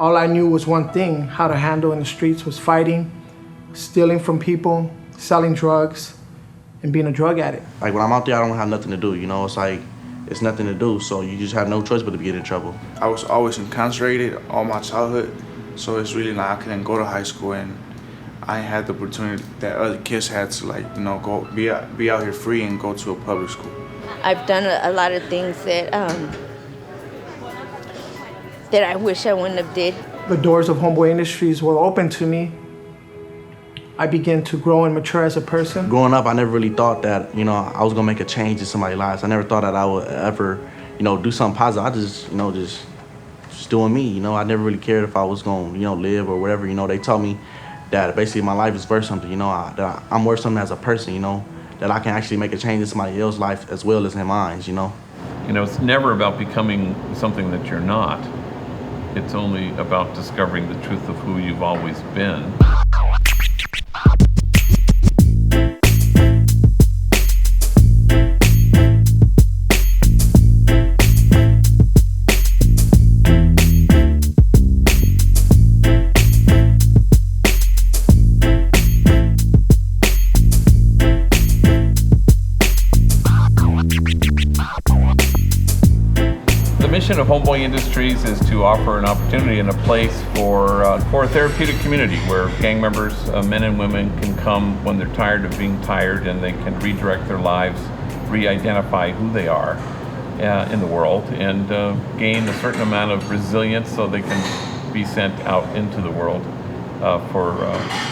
all I knew was one thing, how to handle in the streets was fighting, stealing from people, selling drugs, and being a drug addict. Like when I'm out there, I don't have nothing to do, you know? It's like, it's nothing to do, so you just have no choice but to get in trouble. I was always incarcerated all my childhood, so it's really like I couldn't go to high school, and I had the opportunity that other kids had to, like, you know, go be out here free and go to a public school. I've done a lot of things that that I wish I wouldn't have did. The doors of Homeboy Industries were open to me. I began to grow and mature as a person. Growing up, I never really thought that, you know, I was gonna make a change in somebody's lives. I never thought that I would ever, you know, do something positive. I just, you know, just doing me, you know. I never really cared if I was gonna, you know, live or whatever, you know. They taught me that basically my life is worth something, you know, that I'm worth something as a person, you know, that I can actually make a change in somebody else's life as well as in mine, you know. You know, it's never about becoming something that you're not. It's only about discovering the truth of who you've always been. The mission of Homeboy Industries is to offer an opportunity and a place for a therapeutic community where gang members, men and women, can come when they're tired of being tired, and they can redirect their lives, re-identify who they are in the world, and gain a certain amount of resilience so they can be sent out into the world for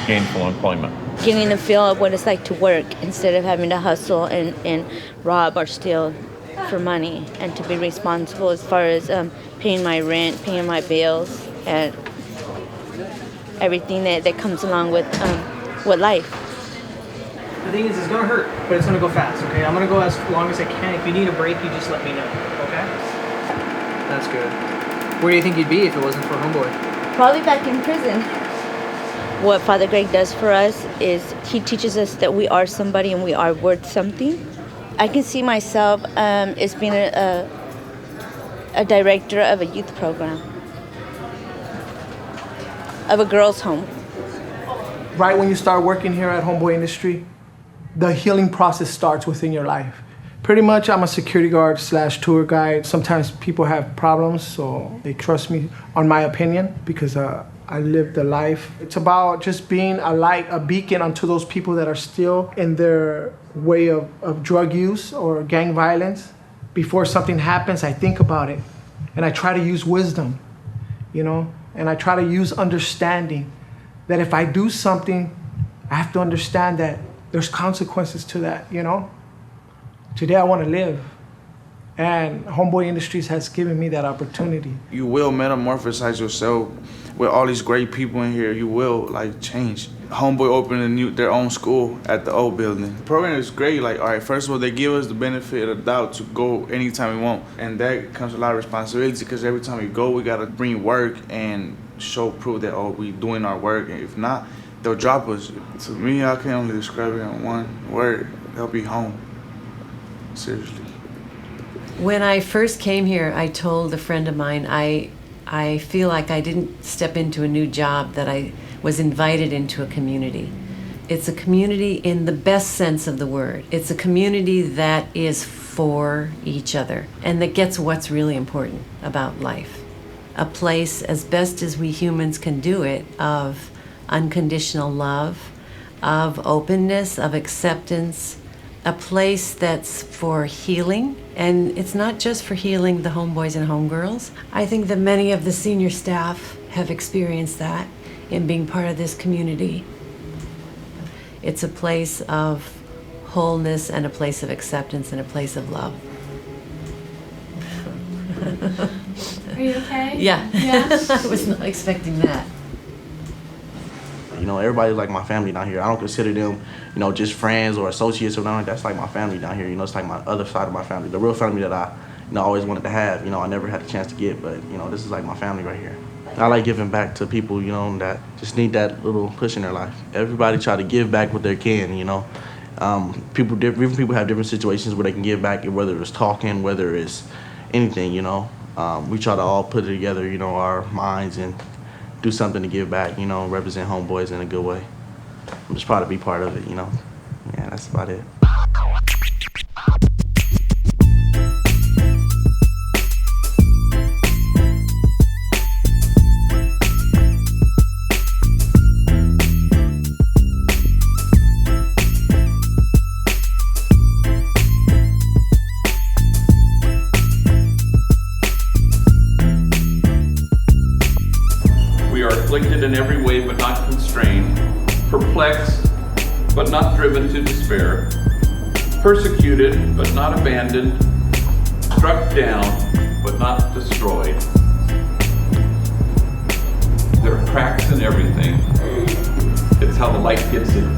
gainful employment. Getting a feel of what it's like to work instead of having to hustle and rob or steal for money, and to be responsible as far as paying my rent, paying my bills, and everything that comes along with life. The thing is, it's gonna hurt, but it's gonna go fast, okay? I'm gonna go as long as I can. If you need a break, you just let me know, okay? That's good. Where do you think you'd be if it wasn't for Homeboy? Probably back in prison. What Father Greg does for us is he teaches us that we are somebody and we are worth something. I can see myself as being a director of a youth program, of a girls' home. Right when you start working here at Homeboy Industry, the healing process starts within your life. Pretty much, I'm a security guard / tour guide. Sometimes people have problems, so they trust me on my opinion because I live the life. It's about just being a light, a beacon unto those people that are still in their way of drug use or gang violence. Before something happens, I think about it, and I try to use wisdom, you know, and I try to use understanding that if I do something, I have to understand that there's consequences to that, you know. Today I want to live, and Homeboy Industries has given me that opportunity. You will metamorphosize yourself with all these great people in here. You will like change. Homeboy opened their own school at the old building. The program is great. Like, all right, first of all, they give us the benefit of the doubt to go anytime we want, and that comes with a lot of responsibility because every time we go, we gotta bring work and show proof that we doing our work. And if not, they'll drop us. To me, I can only describe it in one word: they'll be home. Seriously. When I first came here, I told a friend of mine, I feel like I didn't step into a new job, that I was invited into a community. It's a community in the best sense of the word. It's a community that is for each other and that gets what's really important about life. A place, as best as we humans can do it, of unconditional love, of openness, of acceptance, a place that's for healing. And it's not just for healing the homeboys and homegirls. I think that many of the senior staff have experienced that in being part of this community. It's a place of wholeness and a place of acceptance and a place of love. Are you okay? Yeah. Yeah. I was not expecting that. You know, everybody's like my family down here. I don't consider them, you know, just friends or associates or nothing. That's like my family down here. You know, it's like my other side of my family, the real family that I, you know, always wanted to have. You know, I never had the chance to get, but you know, this is like my family right here. I like giving back to people, you know, that just need that little push in their life. Everybody try to give back what they can, you know. Different people have different situations where they can give back, whether it's talking, whether it's anything, you know. We try to all put it together, you know, our minds and do something to give back, you know, represent Homeboys in a good way. I'm just proud to be part of it, you know. Yeah, that's about it. We are afflicted in every way but not constrained, perplexed but not driven to despair, persecuted but not abandoned, struck down but not destroyed. There are cracks in everything. It's how the light gets in.